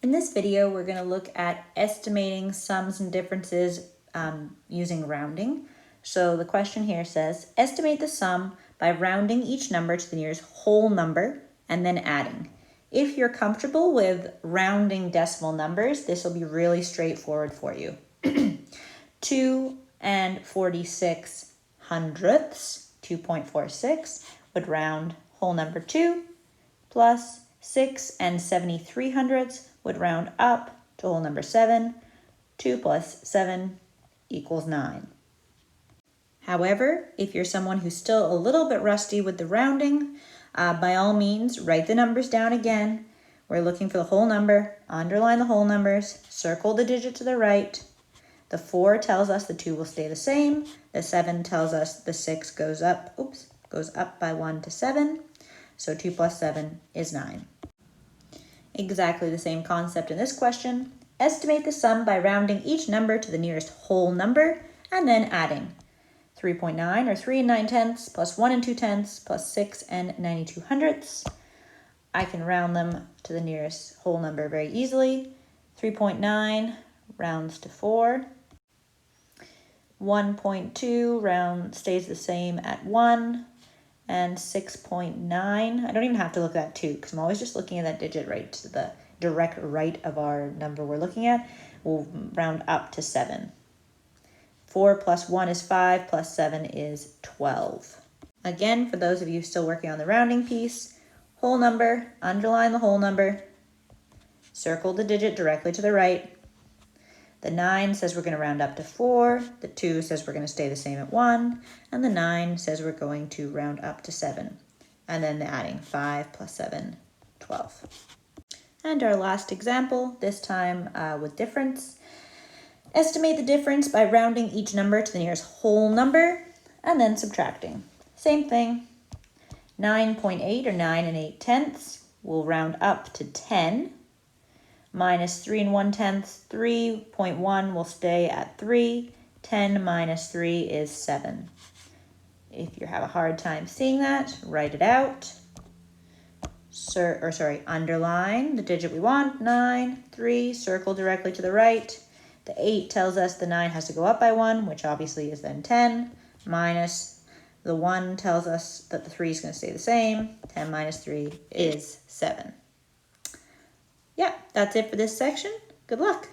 In this video, we're going to look at estimating sums and differences using rounding. So the question here says, estimate the sum by rounding each number to the nearest whole number and then adding. If you're comfortable with rounding decimal numbers, this will be really straightforward for you. 2 and 46 hundredths, 2.46, would round whole number 2, plus 6 and 73 hundredths would round up to whole number 7. 2 plus 7 equals 9. However, if you're someone who's still a little bit rusty with the rounding, by all means, write the numbers down again. We're looking for the whole number, underline the whole numbers, circle the digit to the right. The 4 tells us the 2 will stay the same. The 7 tells us the 6 goes up by 1 to 7. So 2 plus 7 is 9. Exactly the same concept in this question. Estimate the sum by rounding each number to the nearest whole number and then adding. 3.9 or 3 and 9 tenths plus 1 and 2 tenths plus 6 and 92 hundredths. I can round them to the nearest whole number very easily. 3.9 rounds to 4. 1.2 stays the same at 1. And 6.9, I don't even have to look at that 2 because I'm always just looking at that digit right to the direct right of our number we're looking at. We'll round up to 7. 4 plus 1 is 5, plus 7 is 12. Again, for those of you still working on the rounding piece, whole number, underline the whole number, circle the digit directly to the right. The 9 says we're going to round up to 4, the 2 says we're going to stay the same at 1, and the 9 says we're going to round up to 7. And then adding 5 plus 7, 12. And our last example, this time with difference. Estimate the difference by rounding each number to the nearest whole number and then subtracting. Same thing. 9.8 or 9 and 8 tenths will round up to 10. Minus 3 and 1 tenths, 3.1 will stay at 3. 10 minus 3 is 7. If you have a hard time seeing that, write it out. Underline the digit we want, 9, 3, circle directly to the right. The 8 tells us the 9 has to go up by 1, which obviously is then 10, minus the 1 tells us that the 3 is going to stay the same. 10 minus 3 is 7. Yeah, that's it for this section. Good luck.